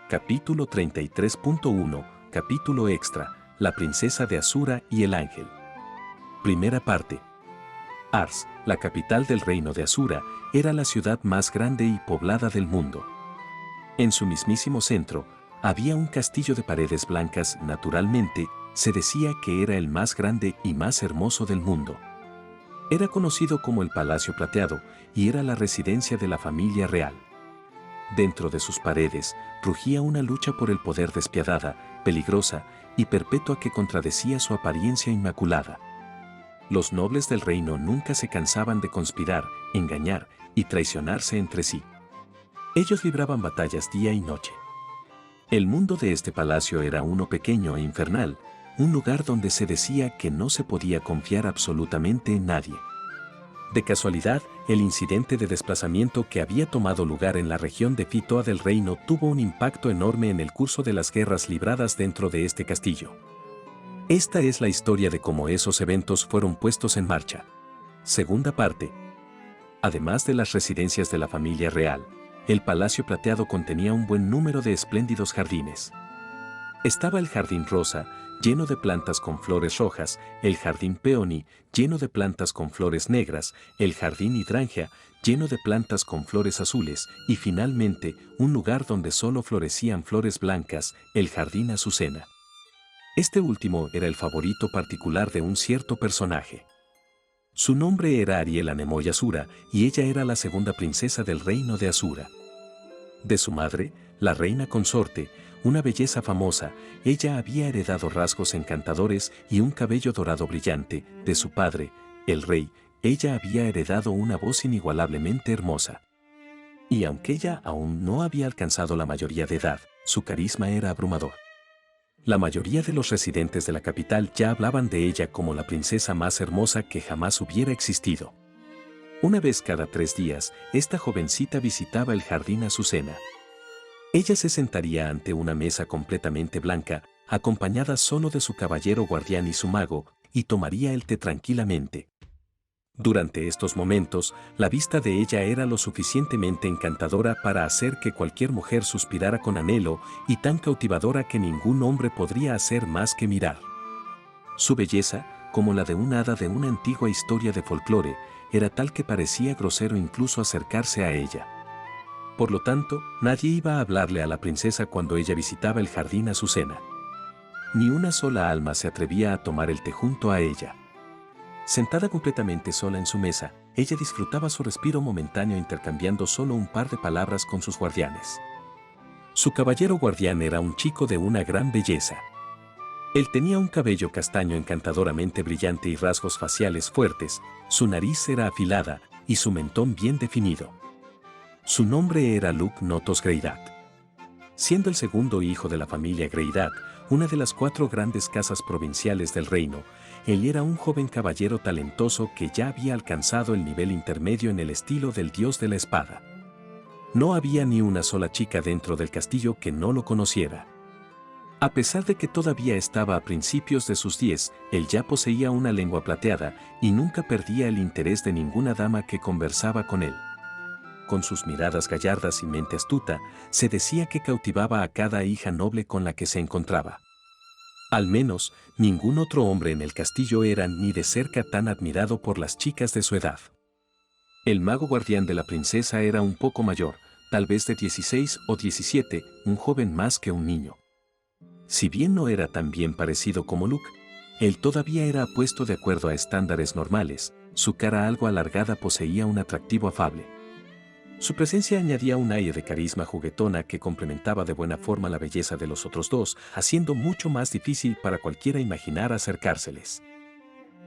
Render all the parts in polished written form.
Capítulo 33.1, capítulo extra, la princesa de Asura y el ángel. Primera parte. Ars, la capital del reino de Asura, era la ciudad más grande y poblada del mundo. En su mismísimo centro, había un castillo de paredes blancas. Naturalmente, se decía que era el más grande y más hermoso del mundo. Era conocido como el Palacio Plateado y era la residencia de la familia real. Dentro de sus paredes, rugía una lucha por el poder despiadada, peligrosa y perpetua que contradecía su apariencia inmaculada. Los nobles del reino nunca se cansaban de conspirar, engañar y traicionarse entre sí. Ellos libraban batallas día y noche. El mundo de este palacio era uno pequeño e infernal, un lugar donde se decía que no se podía confiar absolutamente en nadie. De casualidad, el incidente de desplazamiento que había tomado lugar en la región de Fitoa del reino tuvo un impacto enorme en el curso de las guerras libradas dentro de este castillo. Esta es la historia de cómo esos eventos fueron puestos en marcha. Segunda parte. Además de las residencias de la familia real, el Palacio Plateado contenía un buen número de espléndidos jardines. Estaba el Jardín Rosa, lleno de plantas con flores rojas, el Jardín Peony, lleno de plantas con flores negras, el Jardín Hidrangea, lleno de plantas con flores azules, y finalmente, un lugar donde solo florecían flores blancas, el Jardín Azucena. Este último era el favorito particular de un cierto personaje. Su nombre era Ariel Anemoy Asura, y ella era la segunda princesa del reino de Asura. De su madre, la reina consorte, una belleza famosa, ella había heredado rasgos encantadores y un cabello dorado brillante. De su padre, el rey, ella había heredado una voz inigualablemente hermosa. Y aunque ella aún no había alcanzado la mayoría de edad, su carisma era abrumador. La mayoría de los residentes de la capital ya hablaban de ella como la princesa más hermosa que jamás hubiera existido. Una vez cada 3 días, esta jovencita visitaba el Jardín Azucena. Ella se sentaría ante una mesa completamente blanca, acompañada solo de su caballero guardián y su mago, y tomaría el té tranquilamente. Durante estos momentos, la vista de ella era lo suficientemente encantadora para hacer que cualquier mujer suspirara con anhelo y tan cautivadora que ningún hombre podría hacer más que mirar. Su belleza, como la de un hada de una antigua historia de folclore, era tal que parecía grosero incluso acercarse a ella. Por lo tanto, nadie iba a hablarle a la princesa cuando ella visitaba el Jardín Azucena. Ni una sola alma se atrevía a tomar el té junto a ella. Sentada completamente sola en su mesa, ella disfrutaba su respiro momentáneo intercambiando solo un par de palabras con sus guardianes. Su caballero guardián era un chico de una gran belleza. Él tenía un cabello castaño encantadoramente brillante y rasgos faciales fuertes, su nariz era afilada y su mentón bien definido. Su nombre era Luke Notos Greidat. Siendo el segundo hijo de la familia Greidat, una de las 4 grandes casas provinciales del reino, él era un joven caballero talentoso que ya había alcanzado el nivel intermedio en el estilo del dios de la espada. No había ni una sola chica dentro del castillo que no lo conociera. A pesar de que todavía estaba a principios de sus 10, él ya poseía una lengua plateada y nunca perdía el interés de ninguna dama que conversaba con él. Con sus miradas gallardas y mente astuta, se decía que cautivaba a cada hija noble con la que se encontraba. Al menos, ningún otro hombre en el castillo era ni de cerca tan admirado por las chicas de su edad. El mago guardián de la princesa era un poco mayor, tal vez de 16 o 17, un joven más que un niño. Si bien no era tan bien parecido como Luke, él todavía era apuesto de acuerdo a estándares normales, su cara algo alargada poseía un atractivo afable. Su presencia añadía un aire de carisma juguetona que complementaba de buena forma la belleza de los otros dos, haciendo mucho más difícil para cualquiera imaginar acercárseles.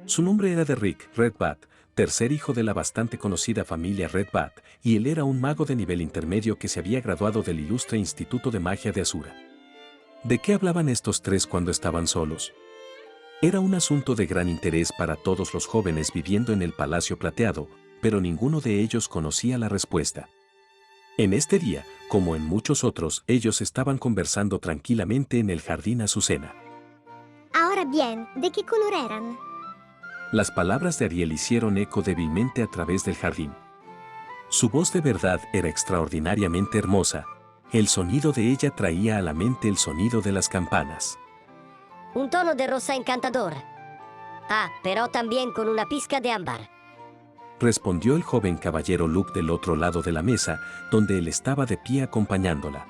Su nombre era Rick Redbat, tercer hijo de la bastante conocida familia Redbat, y él era un mago de nivel intermedio que se había graduado del ilustre Instituto de Magia de Asura. ¿De qué hablaban estos 3 cuando estaban solos? Era un asunto de gran interés para todos los jóvenes viviendo en el Palacio Plateado, pero ninguno de ellos conocía la respuesta. En este día, como en muchos otros, ellos estaban conversando tranquilamente en el Jardín Azucena. Ahora bien, ¿de qué color eran? Las palabras de Ariel hicieron eco débilmente a través del jardín. Su voz de verdad era extraordinariamente hermosa, El sonido de ella traía a la mente el sonido de las campanas. Un tono de rosa encantador. Ah, pero también con una pizca de ámbar. Respondió el joven caballero Luke del otro lado de la mesa, donde él estaba de pie acompañándola.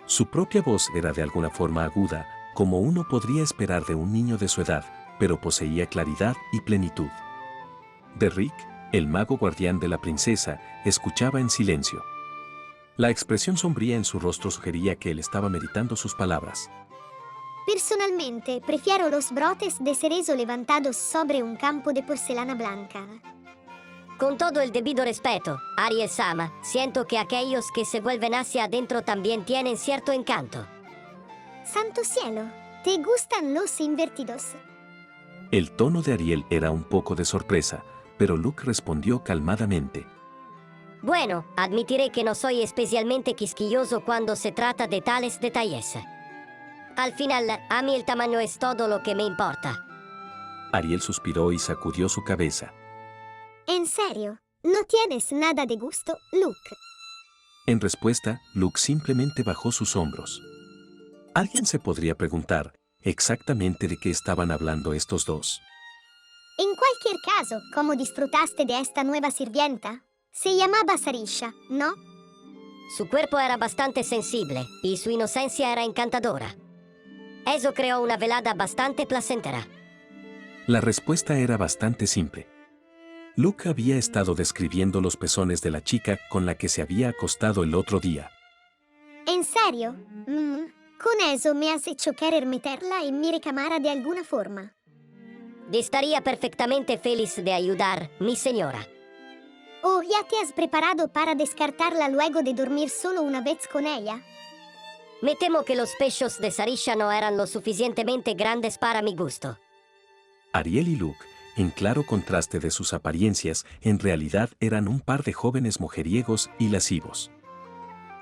Su propia voz era de alguna forma aguda, como uno podría esperar de un niño de su edad, pero poseía claridad y plenitud. Derrick, el mago guardián de la princesa, escuchaba en silencio. La expresión sombría en su rostro sugería que él estaba meditando sus palabras. Personalmente, prefiero los brotes de cerezo levantados sobre un campo de porcelana blanca. Con todo el debido respeto, Ariel-sama, siento que aquellos que se vuelven hacia adentro también tienen cierto encanto. ¡Santo cielo! ¿Te gustan los invertidos? El tono de Ariel era un poco de sorpresa, pero Luke respondió calmadamente. Bueno, admitiré que no soy especialmente quisquilloso cuando se trata de tales detalles. Al final, a mí el tamaño es todo lo que me importa. Ariel suspiró y sacudió su cabeza. ¿En serio? ¿No tienes nada de gusto, Luke? En respuesta, Luke simplemente bajó sus hombros. Alguien se podría preguntar exactamente de qué estaban hablando estos dos. En cualquier caso, ¿cómo disfrutaste de esta nueva sirvienta? Se llamaba Sarisha, ¿no? Su cuerpo era bastante sensible y su inocencia era encantadora. Eso creó una velada bastante placentera. La respuesta era bastante simple. Luke había estado describiendo los pezones de la chica con la que se había acostado el otro día. ¿En serio? Con eso me has hecho querer meterla en mi recámara de alguna forma. Estaría perfectamente feliz de ayudar, mi señora. ¿O ya te has preparado para descartarla luego de dormir solo una vez con ella? Me temo que los pechos de Sarisha no eran lo suficientemente grandes para mi gusto. Ariel y Luke, en claro contraste de sus apariencias, en realidad eran un par de jóvenes mujeriegos y lascivos.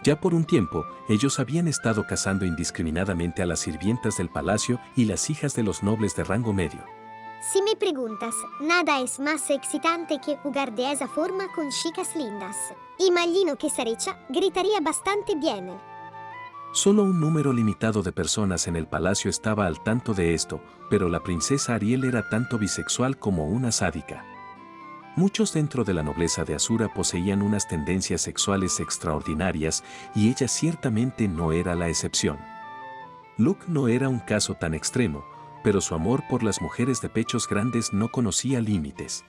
Ya por un tiempo, ellos habían estado cazando indiscriminadamente a las sirvientas del palacio y las hijas de los nobles de rango medio. Si me preguntas, nada es más excitante que jugar de esa forma con chicas lindas. Imagino que Sarisha gritaría bastante bien. Solo un número limitado de personas en el palacio estaba al tanto de esto, pero la princesa Ariel era tanto bisexual como una sádica. Muchos dentro de la nobleza de Asura poseían unas tendencias sexuales extraordinarias y ella ciertamente no era la excepción. Luke no era un caso tan extremo, pero su amor por las mujeres de pechos grandes no conocía límites.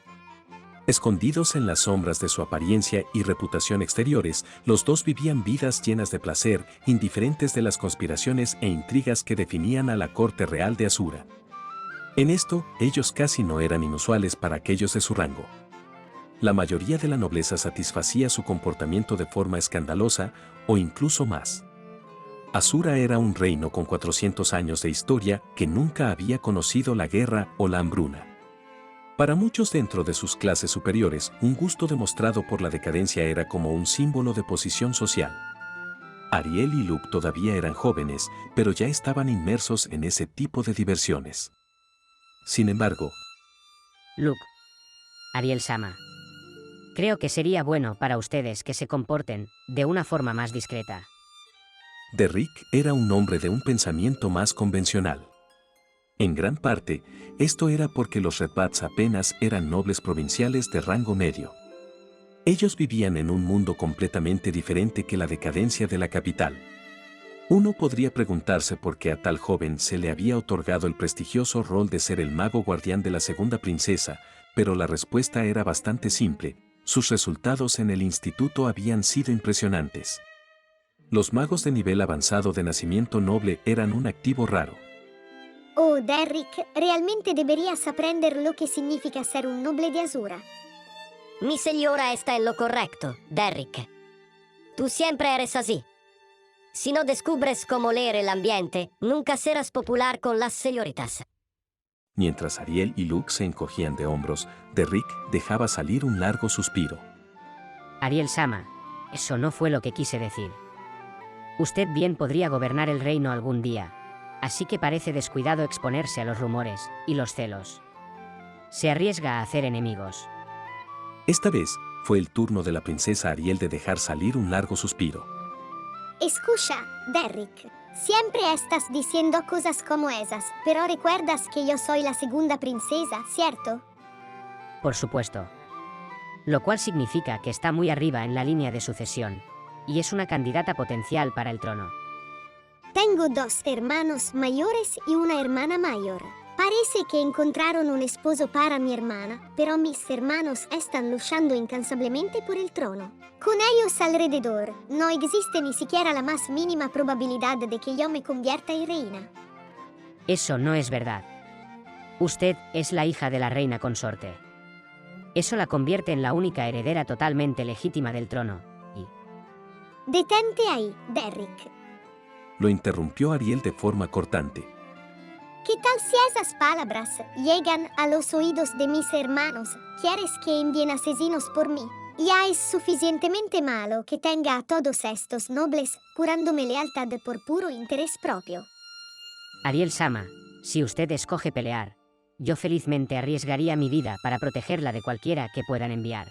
Escondidos en las sombras de su apariencia y reputación exteriores, los dos vivían vidas llenas de placer, indiferentes de las conspiraciones e intrigas que definían a la corte real de Asura. En esto, ellos casi no eran inusuales para aquellos de su rango. La mayoría de la nobleza satisfacía su comportamiento de forma escandalosa o incluso más. Asura era un reino con 400 años de historia que nunca había conocido la guerra o la hambruna. Para muchos dentro de sus clases superiores, un gusto demostrado por la decadencia era como un símbolo de posición social. Ariel y Luke todavía eran jóvenes, pero ya estaban inmersos en ese tipo de diversiones. Sin embargo, Luke. Ariel-sama. Creo que sería bueno para ustedes que se comporten de una forma más discreta. Derrick era un hombre de un pensamiento más convencional. En gran parte, esto era porque los Redbats apenas eran nobles provinciales de rango medio. Ellos vivían en un mundo completamente diferente que la decadencia de la capital. Uno podría preguntarse por qué a tal joven se le había otorgado el prestigioso rol de ser el mago guardián de la segunda princesa, pero la respuesta era bastante simple: sus resultados en el instituto habían sido impresionantes. Los magos de nivel avanzado de nacimiento noble eran un activo raro. Oh, Derrick, realmente deberías aprender lo que significa ser un noble de Asura. Mi señora está en lo correcto, Derrick. Tú siempre eres así. Si no descubres cómo leer el ambiente, nunca serás popular con las señoritas. Mientras Ariel y Luke se encogían de hombros, Derrick dejaba salir un largo suspiro. Ariel-sama, eso no fue lo que quise decir. Usted bien podría gobernar el reino algún día, así que parece descuidado exponerse a los rumores y los celos. Se arriesga a hacer enemigos. Esta vez, fue el turno de la princesa Ariel de dejar salir un largo suspiro. Escucha, Derrick. Siempre estás diciendo cosas como esas, pero recuerdas que yo soy la segunda princesa, ¿cierto? Por supuesto. Lo cual significa que está muy arriba en la línea de sucesión, y es una candidata potencial para el trono. Tengo 2 hermanos mayores y una hermana mayor. Parece que encontraron un esposo para mi hermana, pero mis hermanos están luchando incansablemente por el trono. Con ellos alrededor, no existe ni siquiera la más mínima probabilidad de que yo me convierta en reina. Eso no es verdad. Usted es la hija de la reina consorte. Eso la convierte en la única heredera totalmente legítima del trono, y... Detente ahí, Derrick. Lo interrumpió Ariel de forma cortante. ¿Qué tal si esas palabras llegan a los oídos de mis hermanos? ¿Quieres que envíen asesinos por mí? Ya es suficientemente malo que tenga a todos estos nobles jurándome lealtad por puro interés propio. Ariel Sama, si usted escoge pelear, yo felizmente arriesgaría mi vida para protegerla de cualquiera que puedan enviar.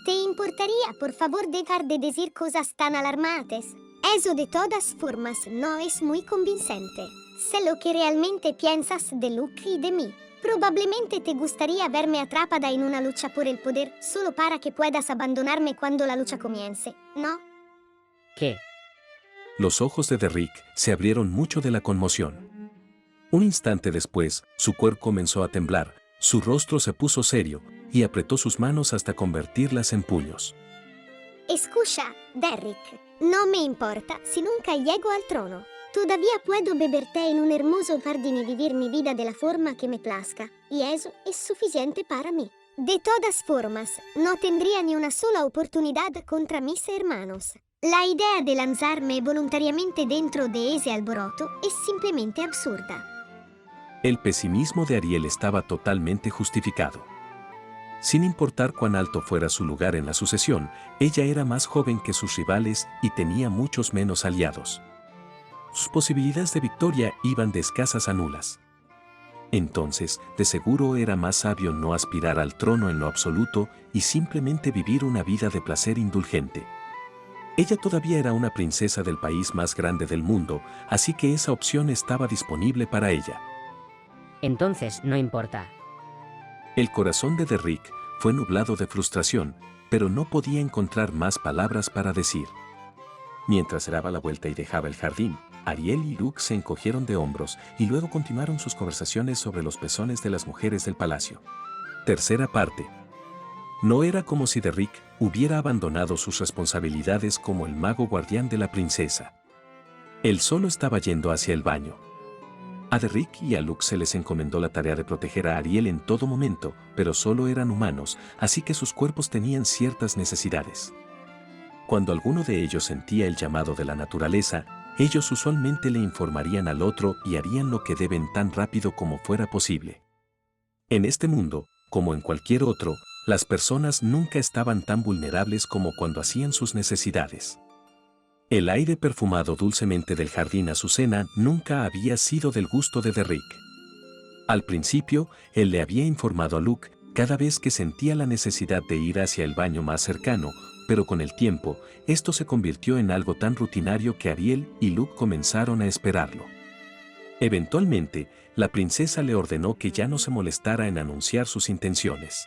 ¿Te importaría, por favor, dejar de decir cosas tan alarmantes? Eso de todas formas no es muy convincente. Sé lo que realmente piensas de Luke y de mí. Probablemente te gustaría verme atrapada en una lucha por el poder solo para que puedas abandonarme cuando la lucha comience, ¿no? ¿Qué? Los ojos de Derrick se abrieron mucho de la conmoción. Un instante después, su cuerpo comenzó a temblar, su rostro se puso serio y apretó sus manos hasta convertirlas en puños. Escucha, Derrick, no me importa si nunca llego al trono. Todavía puedo beber té en un hermoso jardín y vivir mi vida de la forma que me plazca, y eso es suficiente para mí. De todas formas, no tendría ni una sola oportunidad contra mis hermanos. La idea de lanzarme voluntariamente dentro de ese alboroto es simplemente absurda. El pesimismo de Ariel estaba totalmente justificado. Sin importar cuán alto fuera su lugar en la sucesión, ella era más joven que sus rivales y tenía muchos menos aliados. Sus posibilidades de victoria iban de escasas a nulas. Entonces, de seguro era más sabio no aspirar al trono en lo absoluto y simplemente vivir una vida de placer indulgente. Ella todavía era una princesa del país más grande del mundo, así que esa opción estaba disponible para ella. Entonces no importa. El corazón de Derrick fue nublado de frustración, pero no podía encontrar más palabras para decir. Mientras daba la vuelta y dejaba el jardín, Ariel y Luke se encogieron de hombros y luego continuaron sus conversaciones sobre los pezones de las mujeres del palacio. Tercera parte. No era como si Derrick hubiera abandonado sus responsabilidades como el mago guardián de la princesa. Él solo estaba yendo hacia el baño. A Derrick y a Luke se les encomendó la tarea de proteger a Ariel en todo momento, pero solo eran humanos, así que sus cuerpos tenían ciertas necesidades. Cuando alguno de ellos sentía el llamado de la naturaleza, ellos usualmente le informarían al otro y harían lo que deben tan rápido como fuera posible. En este mundo, como en cualquier otro, las personas nunca estaban tan vulnerables como cuando hacían sus necesidades. El aire perfumado dulcemente del jardín Azucena nunca había sido del gusto de Derrick. Al principio, él le había informado a Luke cada vez que sentía la necesidad de ir hacia el baño más cercano, pero con el tiempo, esto se convirtió en algo tan rutinario que Ariel y Luke comenzaron a esperarlo. Eventualmente, la princesa le ordenó que ya no se molestara en anunciar sus intenciones.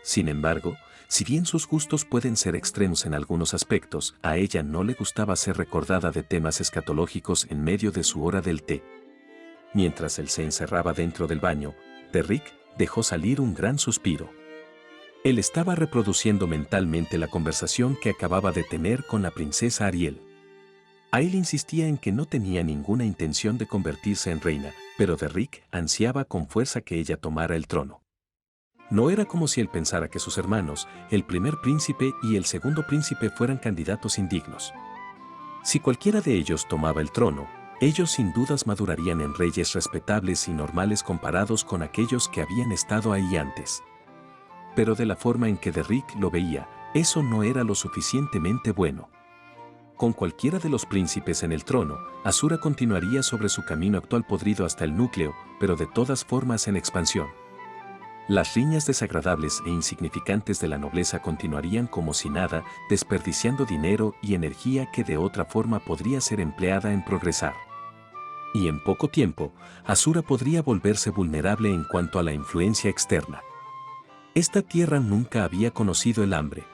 Sin embargo, si bien sus gustos pueden ser extremos en algunos aspectos, a ella no le gustaba ser recordada de temas escatológicos en medio de su hora del té. Mientras él se encerraba dentro del baño, Derrick dejó salir un gran suspiro. Él estaba reproduciendo mentalmente la conversación que acababa de tener con la princesa Ariel. Él insistía en que no tenía ninguna intención de convertirse en reina, pero Derrick ansiaba con fuerza que ella tomara el trono. No era como si él pensara que sus hermanos, el primer príncipe y el segundo príncipe, fueran candidatos indignos. Si cualquiera de ellos tomaba el trono, ellos sin dudas madurarían en reyes respetables y normales comparados con aquellos que habían estado ahí antes. Pero de la forma en que Derrick lo veía, eso no era lo suficientemente bueno. Con cualquiera de los príncipes en el trono, Azura continuaría sobre su camino actual podrido hasta el núcleo, pero de todas formas en expansión. Las riñas desagradables e insignificantes de la nobleza continuarían como si nada, desperdiciando dinero y energía que de otra forma podría ser empleada en progresar. Y en poco tiempo, Asura podría volverse vulnerable en cuanto a la influencia externa. Esta tierra nunca había conocido el hambre.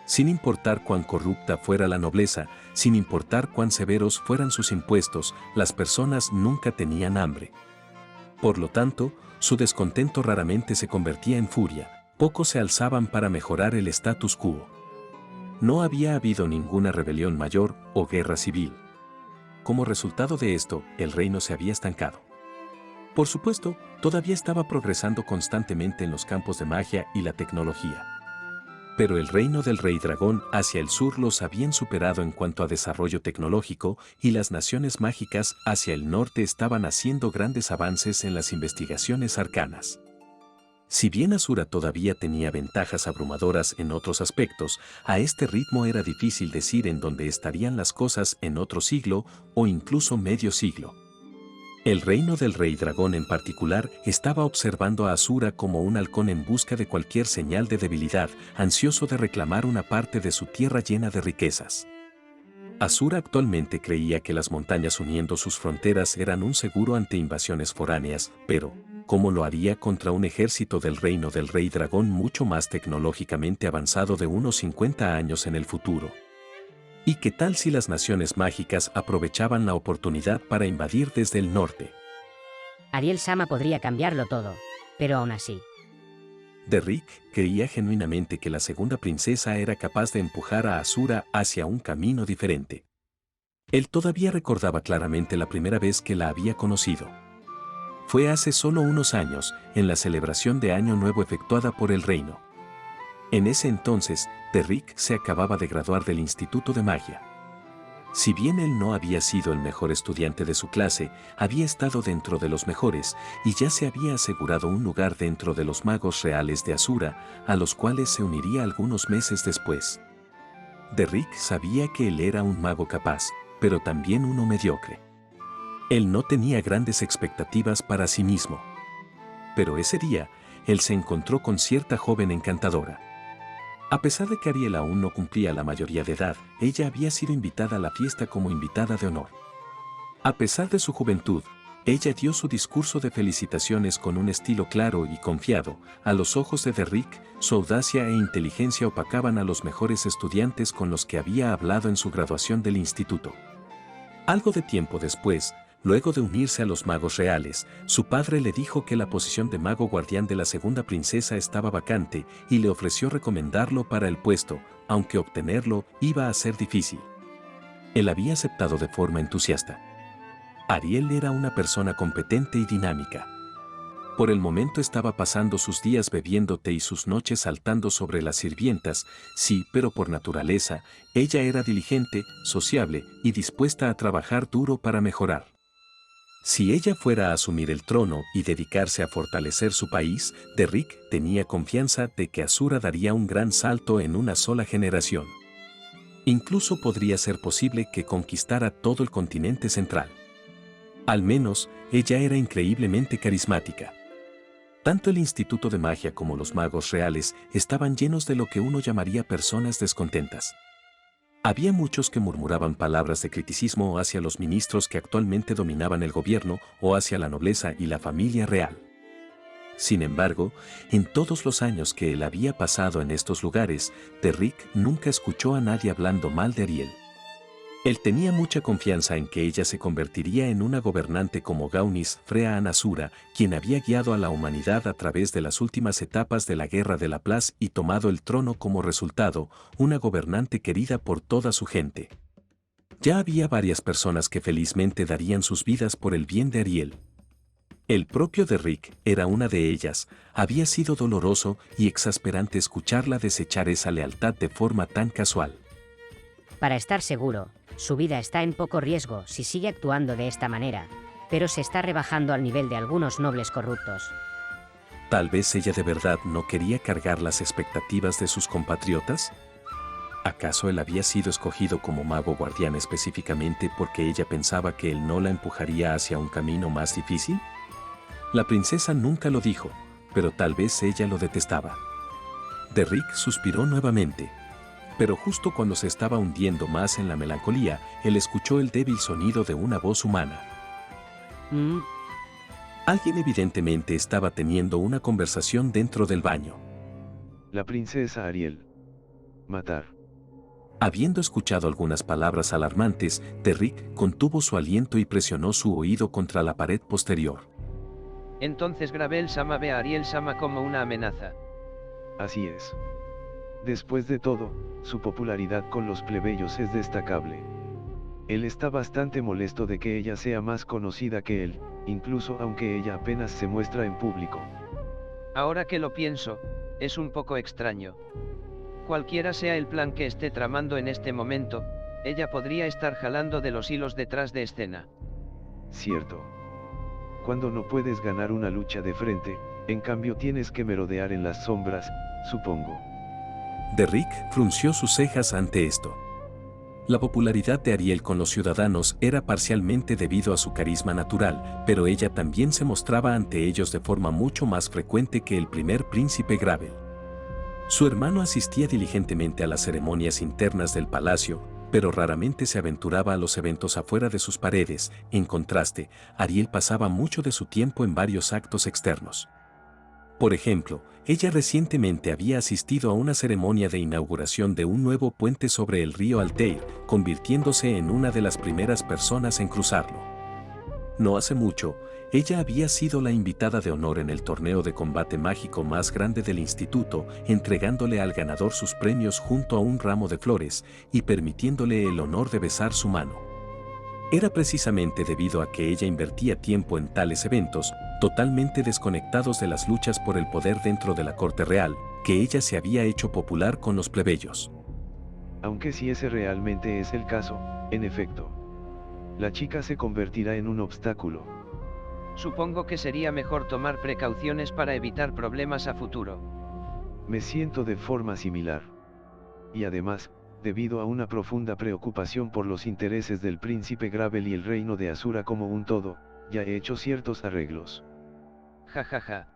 Sin importar cuán corrupta fuera la nobleza, sin importar cuán severos fueran sus impuestos, las personas nunca tenían hambre. Por lo tanto, su descontento raramente se convertía en furia, pocos se alzaban para mejorar el status quo. No había habido ninguna rebelión mayor o guerra civil. Como resultado de esto, el reino se había estancado. Por supuesto, todavía estaba progresando constantemente en los campos de magia y la tecnología. Pero el reino del Rey Dragón hacia el sur los habían superado en cuanto a desarrollo tecnológico y las naciones mágicas hacia el norte estaban haciendo grandes avances en las investigaciones arcanas. Si bien Asura todavía tenía ventajas abrumadoras en otros aspectos, a este ritmo era difícil decir en dónde estarían las cosas en otro siglo o incluso medio siglo. El reino del Rey Dragón en particular estaba observando a Asura como un halcón en busca de cualquier señal de debilidad, ansioso de reclamar una parte de su tierra llena de riquezas. Asura actualmente creía que las montañas uniendo sus fronteras eran un seguro ante invasiones foráneas, pero ¿cómo lo haría contra un ejército del reino del Rey Dragón mucho más tecnológicamente avanzado de unos 50 años en el futuro? ¿Y qué tal si las naciones mágicas aprovechaban la oportunidad para invadir desde el norte? Ariel Sama podría cambiarlo todo, pero aún así. Derrick creía genuinamente que la segunda princesa era capaz de empujar a Asura hacia un camino diferente. Él todavía recordaba claramente la primera vez que la había conocido. Fue hace solo unos años, en la celebración de Año Nuevo efectuada por el reino. En ese entonces, Derrick se acababa de graduar del Instituto de Magia. Si bien él no había sido el mejor estudiante de su clase, había estado dentro de los mejores y ya se había asegurado un lugar dentro de los magos reales de Asura, a los cuales se uniría algunos meses después. Derrick sabía que él era un mago capaz, pero también uno mediocre. Él no tenía grandes expectativas para sí mismo. Pero ese día, él se encontró con cierta joven encantadora. A pesar de que Ariel aún no cumplía la mayoría de edad, ella había sido invitada a la fiesta como invitada de honor. A pesar de su juventud, ella dio su discurso de felicitaciones con un estilo claro y confiado. A los ojos de Derrick, su audacia e inteligencia opacaban a los mejores estudiantes con los que había hablado en su graduación del instituto. Algo de tiempo después, luego de unirse a los magos reales, su padre le dijo que la posición de mago guardián de la segunda princesa estaba vacante y le ofreció recomendarlo para el puesto, aunque obtenerlo iba a ser difícil. Él había aceptado de forma entusiasta. Ariel era una persona competente y dinámica. Por el momento estaba pasando sus días bebiendo té y sus noches saltando sobre las sirvientas, sí, pero por naturaleza, ella era diligente, sociable y dispuesta a trabajar duro para mejorar. Si ella fuera a asumir el trono y dedicarse a fortalecer su país, Derrick tenía confianza de que Asura daría un gran salto en una sola generación. Incluso podría ser posible que conquistara todo el continente central. Al menos, ella era increíblemente carismática. Tanto el Instituto de Magia como los magos reales estaban llenos de lo que uno llamaría personas descontentas. Había muchos que murmuraban palabras de criticismo hacia los ministros que actualmente dominaban el gobierno o hacia la nobleza y la familia real. Sin embargo, en todos los años que él había pasado en estos lugares, Derrick nunca escuchó a nadie hablando mal de Ariel. Él tenía mucha confianza en que ella se convertiría en una gobernante como Gaunis Freya Asura, quien había guiado a la humanidad a través de las últimas etapas de la Guerra de la Plaza y tomado el trono como resultado, una gobernante querida por toda su gente. Ya había varias personas que felizmente darían sus vidas por el bien de Ariel. El propio Derrick era una de ellas. Había sido doloroso y exasperante escucharla desechar esa lealtad de forma tan casual. Para estar seguro, su vida está en poco riesgo si sigue actuando de esta manera, pero se está rebajando al nivel de algunos nobles corruptos. ¿Tal vez ella de verdad no quería cargar las expectativas de sus compatriotas? ¿Acaso él había sido escogido como mago guardián específicamente porque ella pensaba que él no la empujaría hacia un camino más difícil? La princesa nunca lo dijo, pero tal vez ella lo detestaba. Derrick suspiró nuevamente. Pero justo cuando se estaba hundiendo más en la melancolía, él escuchó el débil sonido de una voz humana. Alguien evidentemente estaba teniendo una conversación dentro del baño. La princesa Ariel. Matar. Habiendo escuchado algunas palabras alarmantes, Derrick contuvo su aliento y presionó su oído contra la pared posterior. Entonces Gravel Sama ve a Ariel Sama como una amenaza. Así es. Después de todo, su popularidad con los plebeyos es destacable. Él está bastante molesto de que ella sea más conocida que él, incluso aunque ella apenas se muestra en público. Ahora que lo pienso, es un poco extraño. Cualquiera sea el plan que esté tramando en este momento, ella podría estar jalando de los hilos detrás de escena. Cierto. Cuando no puedes ganar una lucha de frente, en cambio tienes que merodear en las sombras, supongo. Derrick frunció sus cejas ante esto. La popularidad de Ariel con los ciudadanos era parcialmente debido a su carisma natural, pero ella también se mostraba ante ellos de forma mucho más frecuente que el primer príncipe Gravel. Su hermano asistía diligentemente a las ceremonias internas del palacio, pero raramente se aventuraba a los eventos afuera de sus paredes. En contraste, Ariel pasaba mucho de su tiempo en varios actos externos. Por ejemplo, ella recientemente había asistido a una ceremonia de inauguración de un nuevo puente sobre el río Altair, convirtiéndose en una de las primeras personas en cruzarlo. No hace mucho, ella había sido la invitada de honor en el torneo de combate mágico más grande del instituto, entregándole al ganador sus premios junto a un ramo de flores y permitiéndole el honor de besar su mano. Era precisamente debido a que ella invertía tiempo en tales eventos, totalmente desconectados de las luchas por el poder dentro de la corte real, que ella se había hecho popular con los plebeyos. Aunque si ese realmente es el caso, en efecto, la chica se convertirá en un obstáculo. Supongo que sería mejor tomar precauciones para evitar problemas a futuro. Me siento de forma similar. Y además, debido a una profunda preocupación por los intereses del príncipe Gravel y el reino de Asura como un todo, ya he hecho ciertos arreglos. Jajaja.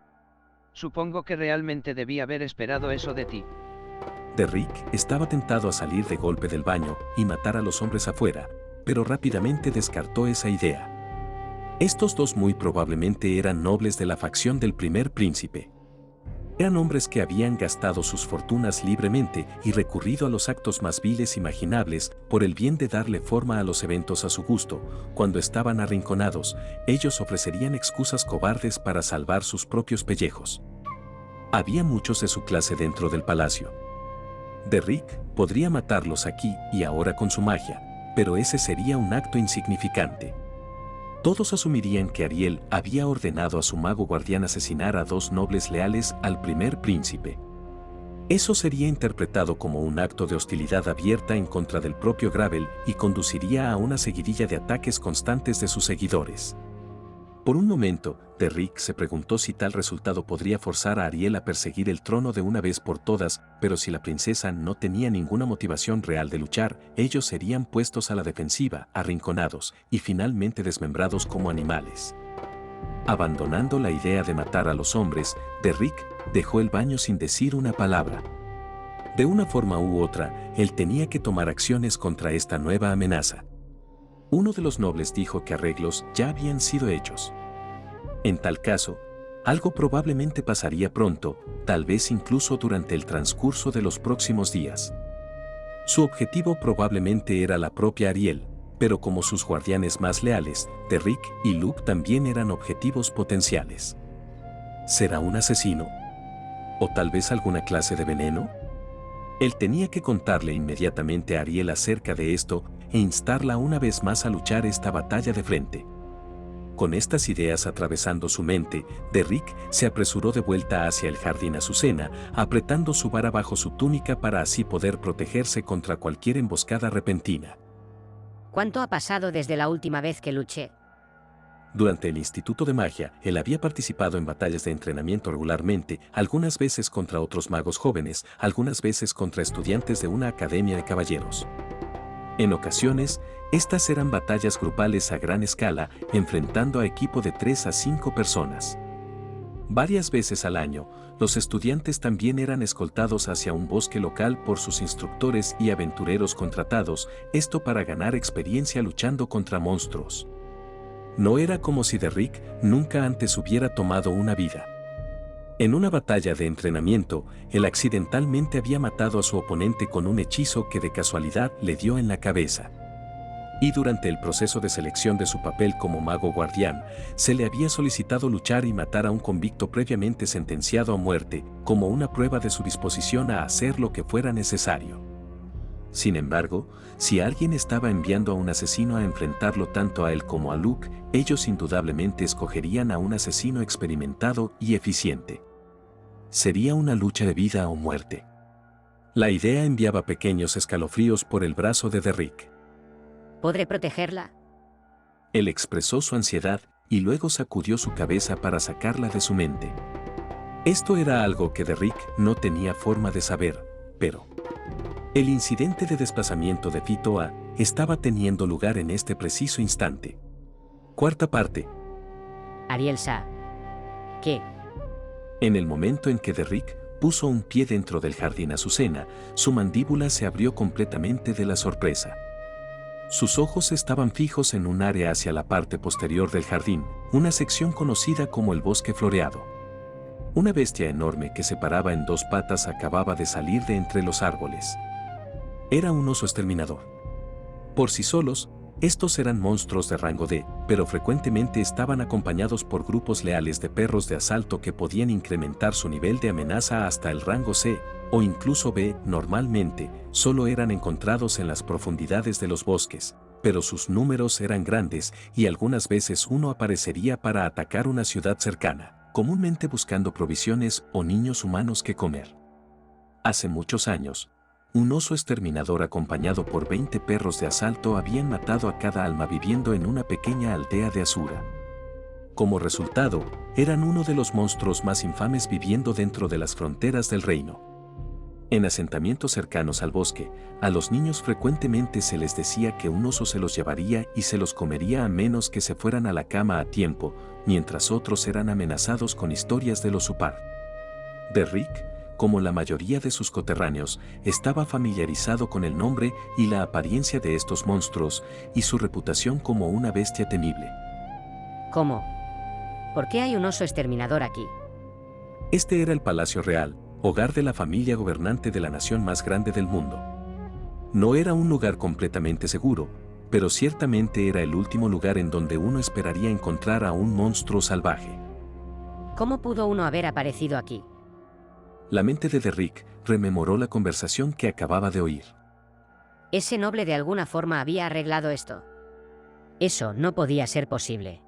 Supongo que realmente debí haber esperado eso de ti. Derrick estaba tentado a salir de golpe del baño y matar a los hombres afuera, pero rápidamente descartó esa idea. Estos dos muy probablemente eran nobles de la facción del primer príncipe. Eran hombres que habían gastado sus fortunas libremente y recurrido a los actos más viles imaginables por el bien de darle forma a los eventos a su gusto. Cuando estaban arrinconados, ellos ofrecerían excusas cobardes para salvar sus propios pellejos. Había muchos de su clase dentro del palacio. Derrick podría matarlos aquí y ahora con su magia, pero ese sería un acto insignificante. Todos asumirían que Ariel había ordenado a su mago guardián asesinar a dos nobles leales al primer príncipe. Eso sería interpretado como un acto de hostilidad abierta en contra del propio Gravel y conduciría a una seguidilla de ataques constantes de sus seguidores. Por un momento, Derrick se preguntó si tal resultado podría forzar a Ariel a perseguir el trono de una vez por todas, pero si la princesa no tenía ninguna motivación real de luchar, ellos serían puestos a la defensiva, arrinconados y finalmente desmembrados como animales. Abandonando la idea de matar a los hombres, Derrick dejó el baño sin decir una palabra. De una forma u otra, él tenía que tomar acciones contra esta nueva amenaza. Uno de los nobles dijo que arreglos ya habían sido hechos. En tal caso, algo probablemente pasaría pronto, tal vez incluso durante el transcurso de los próximos días. Su objetivo probablemente era la propia Ariel, pero como sus guardianes más leales, Derrick y Luke también eran objetivos potenciales. ¿Será un asesino? ¿O tal vez alguna clase de veneno? Él tenía que contarle inmediatamente a Ariel acerca de esto e instarla una vez más a luchar esta batalla de frente. Con estas ideas atravesando su mente, Derrick se apresuró de vuelta hacia el jardín Azucena, apretando su vara bajo su túnica para así poder protegerse contra cualquier emboscada repentina. ¿Cuánto ha pasado desde la última vez que luché? Durante el Instituto de Magia, él había participado en batallas de entrenamiento regularmente, algunas veces contra otros magos jóvenes, algunas veces contra estudiantes de una academia de caballeros. En ocasiones, estas eran batallas grupales a gran escala, enfrentando a equipo de 3 a 5 personas. Varias veces al año, los estudiantes también eran escoltados hacia un bosque local por sus instructores y aventureros contratados, esto para ganar experiencia luchando contra monstruos. No era como si Derrick nunca antes hubiera tomado una vida. En una batalla de entrenamiento, él accidentalmente había matado a su oponente con un hechizo que de casualidad le dio en la cabeza. Y durante el proceso de selección de su papel como mago guardián, se le había solicitado luchar y matar a un convicto previamente sentenciado a muerte, como una prueba de su disposición a hacer lo que fuera necesario. Sin embargo, si alguien estaba enviando a un asesino a enfrentarlo tanto a él como a Luke, ellos indudablemente escogerían a un asesino experimentado y eficiente. Sería una lucha de vida o muerte. La idea enviaba pequeños escalofríos por el brazo de Derrick. ¿Podré protegerla? Él expresó su ansiedad y luego sacudió su cabeza para sacarla de su mente. Esto era algo que Derrick no tenía forma de saber, pero el incidente de desplazamiento de Fitoa estaba teniendo lugar en este preciso instante. Cuarta parte. Ariel Sa. ¿Qué? En el momento en que Derrick puso un pie dentro del jardín Azucena, su mandíbula se abrió completamente de la sorpresa. Sus ojos estaban fijos en un área hacia la parte posterior del jardín, una sección conocida como el bosque floreado. Una bestia enorme que se paraba en dos patas acababa de salir de entre los árboles. Era un oso exterminador. Por sí solos, estos eran monstruos de rango D, pero frecuentemente estaban acompañados por grupos leales de perros de asalto que podían incrementar su nivel de amenaza hasta el rango C, o incluso B. Normalmente, solo eran encontrados en las profundidades de los bosques, pero sus números eran grandes y algunas veces uno aparecería para atacar una ciudad cercana, comúnmente buscando provisiones o niños humanos que comer. Hace muchos años, un oso exterminador acompañado por 20 perros de asalto habían matado a cada alma viviendo en una pequeña aldea de Asura. Como resultado, eran uno de los monstruos más infames viviendo dentro de las fronteras del reino. En asentamientos cercanos al bosque, a los niños frecuentemente se les decía que un oso se los llevaría y se los comería a menos que se fueran a la cama a tiempo, mientras otros eran amenazados con historias del osupar. Derrick, como la mayoría de sus coterráneos, estaba familiarizado con el nombre y la apariencia de estos monstruos y su reputación como una bestia temible. ¿Cómo? ¿Por qué hay un oso exterminador aquí? Este era el Palacio Real, hogar de la familia gobernante de la nación más grande del mundo. No era un lugar completamente seguro, pero ciertamente era el último lugar en donde uno esperaría encontrar a un monstruo salvaje. ¿Cómo pudo uno haber aparecido aquí? La mente de Derrick rememoró la conversación que acababa de oír. Ese noble de alguna forma había arreglado esto. Eso no podía ser posible.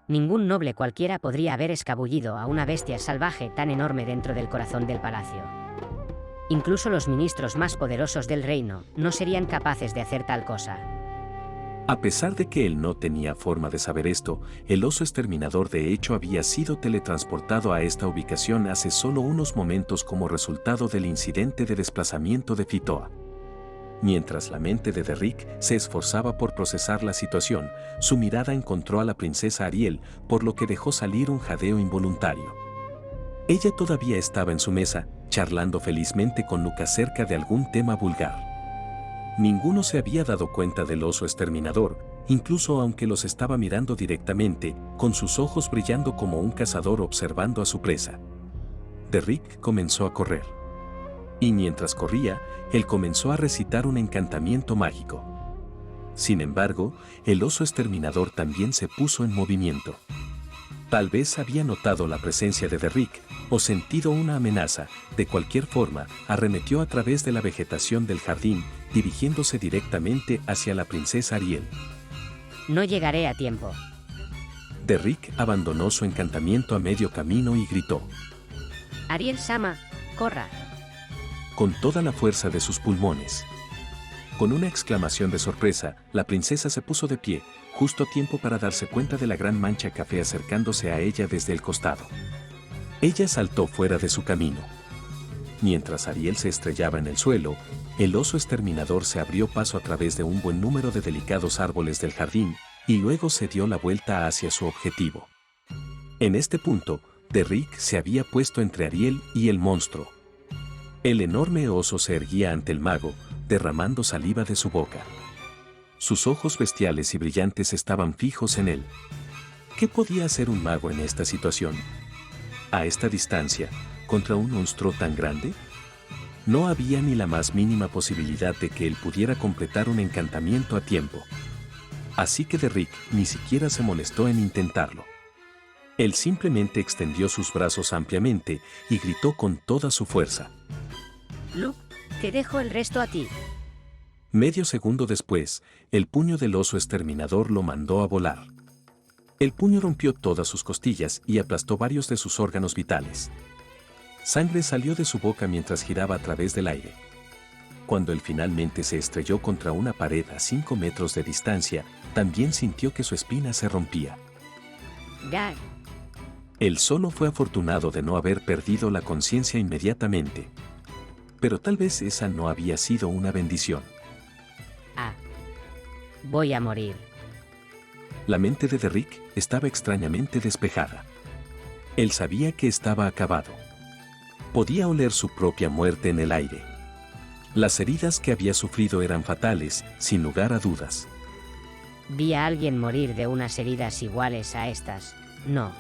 Ningún noble cualquiera podría haber escabullido a una bestia salvaje tan enorme dentro del corazón del palacio. Incluso los ministros más poderosos del reino no serían capaces de hacer tal cosa. A pesar de que él no tenía forma de saber esto, el oso exterminador de hecho había sido teletransportado a esta ubicación hace solo unos momentos como resultado del incidente de desplazamiento de Fitoa. Mientras la mente de Derrick se esforzaba por procesar la situación, su mirada encontró a la princesa Ariel, por lo que dejó salir un jadeo involuntario. Ella todavía estaba en su mesa, charlando felizmente con Luke acerca de algún tema vulgar. Ninguno se había dado cuenta del oso exterminador, incluso aunque los estaba mirando directamente, con sus ojos brillando como un cazador observando a su presa. Derrick comenzó a correr. Y mientras corría, él comenzó a recitar un encantamiento mágico. Sin embargo, el oso exterminador también se puso en movimiento. Tal vez había notado la presencia de Derrick, o sentido una amenaza. De cualquier forma, arremetió a través de la vegetación del jardín, dirigiéndose directamente hacia la princesa Ariel. No llegaré a tiempo. Derrick abandonó su encantamiento a medio camino y gritó. Ariel Sama, corra. Con toda la fuerza de sus pulmones. Con una exclamación de sorpresa, la princesa se puso de pie, justo a tiempo para darse cuenta de la gran mancha café acercándose a ella desde el costado. Ella saltó fuera de su camino. Mientras Ariel se estrellaba en el suelo, el oso exterminador se abrió paso a través de un buen número de delicados árboles del jardín, y luego se dio la vuelta hacia su objetivo. En este punto, Derrick se había puesto entre Ariel y el monstruo. El enorme oso se erguía ante el mago, derramando saliva de su boca. Sus ojos bestiales y brillantes estaban fijos en él. ¿Qué podía hacer un mago en esta situación? A esta distancia, contra un monstruo tan grande, no había ni la más mínima posibilidad de que él pudiera completar un encantamiento a tiempo. Así que Derrick ni siquiera se molestó en intentarlo. Él simplemente extendió sus brazos ampliamente y gritó con toda su fuerza. Luke, te dejo el resto a ti. Medio segundo después, el puño del oso exterminador lo mandó a volar. El puño rompió todas sus costillas y aplastó varios de sus órganos vitales. Sangre salió de su boca mientras giraba a través del aire. Cuando él finalmente se estrelló contra una pared a 5 metros de distancia, también sintió que su espina se rompía. Gag. Él solo fue afortunado de no haber perdido la conciencia inmediatamente. Pero tal vez esa no había sido una bendición. Ah. Voy a morir. La mente de Derrick estaba extrañamente despejada. Él sabía que estaba acabado. Podía oler su propia muerte en el aire. Las heridas que había sufrido eran fatales, sin lugar a dudas. Vi a alguien morir de unas heridas iguales a estas. No.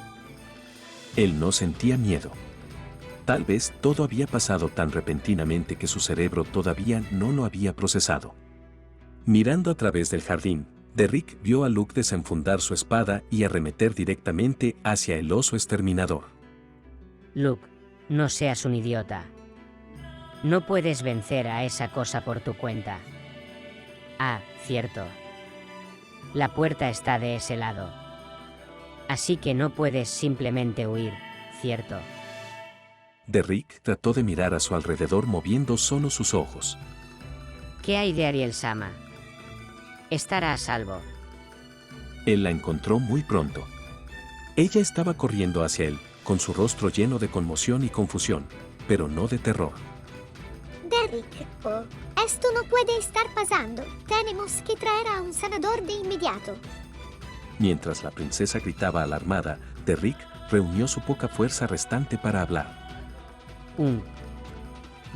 Él no sentía miedo. Tal vez todo había pasado tan repentinamente que su cerebro todavía no lo había procesado. Mirando a través del jardín, Derrick vio a Luke desenfundar su espada y arremeter directamente hacia el oso exterminador. Luke, no seas un idiota. No puedes vencer a esa cosa por tu cuenta. Ah, cierto. La puerta está de ese lado. Así que no puedes simplemente huir, ¿cierto? Derrick trató de mirar a su alrededor moviendo solo sus ojos. ¿Qué hay de Ariel Sama? Estará a salvo. Él la encontró muy pronto. Ella estaba corriendo hacia él, con su rostro lleno de conmoción y confusión, pero no de terror. Derrick, esto no puede estar pasando. Tenemos que traer a un sanador de inmediato. Mientras la princesa gritaba alarmada, Derrick reunió su poca fuerza restante para hablar.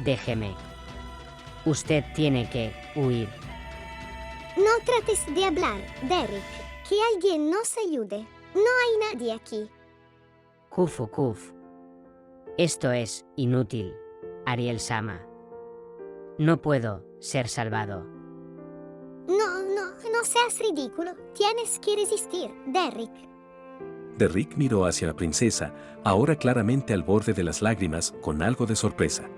Déjeme. Usted tiene que huir. No trates de hablar, Derrick. Que alguien nos ayude. No hay nadie aquí. Kuf. Esto es inútil, Ariel Sama. No puedo ser salvado. No seas ridículo. Tienes que resistir, Derrick. Derrick miró hacia la princesa, ahora claramente al borde de las lágrimas, con algo de sorpresa.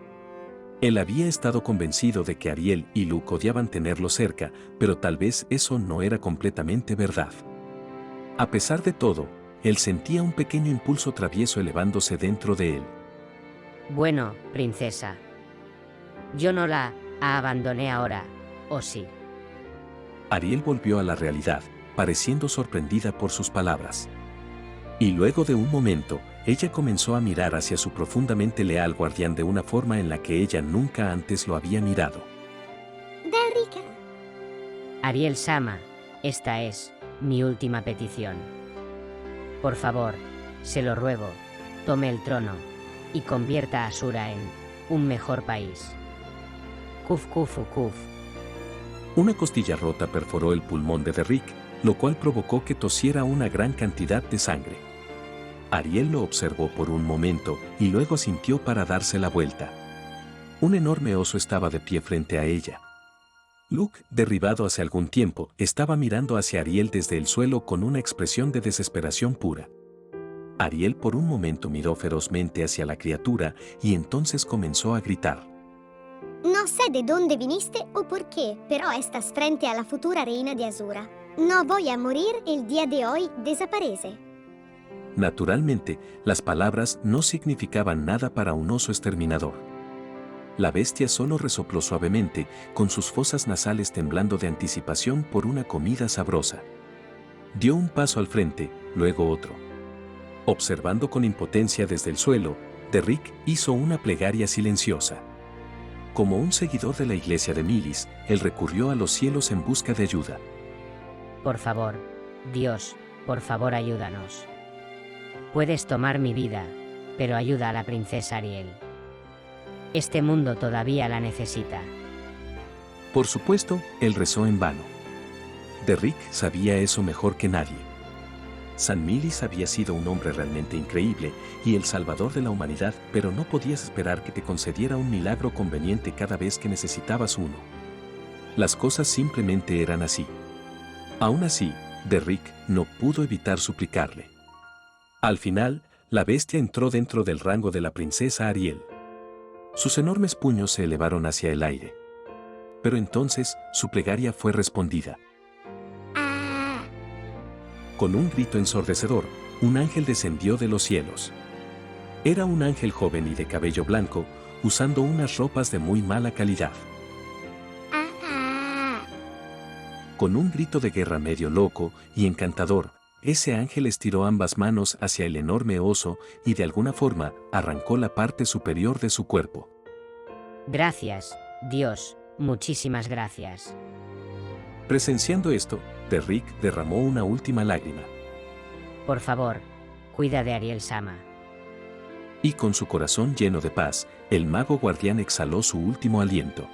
Él había estado convencido de que Ariel y Luke odiaban tenerlo cerca, pero tal vez eso no era completamente verdad. A pesar de todo, él sentía un pequeño impulso travieso elevándose dentro de él. Bueno, princesa. Yo no la abandoné ahora, ¿o sí? Ariel volvió a la realidad, pareciendo sorprendida por sus palabras. Y luego de un momento, ella comenzó a mirar hacia su profundamente leal guardián de una forma en la que ella nunca antes lo había mirado. Derrick. Ariel Sama, esta es mi última petición. Por favor, se lo ruego, tome el trono y convierta a Asura en un mejor país. Kuf. Una costilla rota perforó el pulmón de Derrick, lo cual provocó que tosiera una gran cantidad de sangre. Ariel lo observó por un momento y luego asintió para darse la vuelta. Un enorme oso estaba de pie frente a ella. Luke, derribado hace algún tiempo, estaba mirando hacia Ariel desde el suelo con una expresión de desesperación pura. Ariel por un momento miró ferozmente hacia la criatura y entonces comenzó a gritar. No sé de dónde viniste o por qué, pero estás frente a la futura reina de Asura. No voy a morir el día de hoy, desaparece. Naturalmente, las palabras no significaban nada para un oso exterminador. La bestia solo resopló suavemente, con sus fosas nasales temblando de anticipación por una comida sabrosa. Dio un paso al frente, luego otro. Observando con impotencia desde el suelo, Derrick hizo una plegaria silenciosa. Como un seguidor de la iglesia de Milis, él recurrió a los cielos en busca de ayuda. Por favor, Dios, por favor ayúdanos. Puedes tomar mi vida, pero ayuda a la princesa Ariel. Este mundo todavía la necesita. Por supuesto, él rezó en vano. Derrick sabía eso mejor que nadie. San Milis había sido un hombre realmente increíble y el salvador de la humanidad, pero no podías esperar que te concediera un milagro conveniente cada vez que necesitabas uno. Las cosas simplemente eran así. Aún así, Derrick no pudo evitar suplicarle. Al final, la bestia entró dentro del rango de la princesa Ariel. Sus enormes puños se elevaron hacia el aire. Pero entonces, su plegaria fue respondida. Con un grito ensordecedor, un ángel descendió de los cielos. Era un ángel joven y de cabello blanco, usando unas ropas de muy mala calidad. Con un grito de guerra medio loco y encantador, ese ángel estiró ambas manos hacia el enorme oso y de alguna forma arrancó la parte superior de su cuerpo. Gracias, Dios, muchísimas gracias. Presenciando esto, Derrick derramó una última lágrima. Por favor, cuida de Ariel Sama. Y con su corazón lleno de paz, el mago guardián exhaló su último aliento.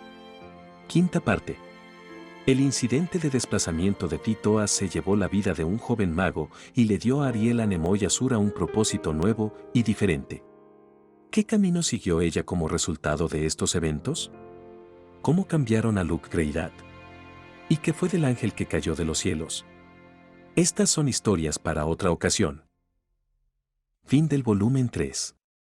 Quinta parte. El incidente de desplazamiento de Ti-Toa se llevó la vida de un joven mago y le dio a Ariel Anemoy Azura un propósito nuevo y diferente. ¿Qué camino siguió ella como resultado de estos eventos? ¿Cómo cambiaron a Luke Greidat? ¿Y qué fue del ángel que cayó de los cielos? Estas son historias para otra ocasión. Fin del volumen 3.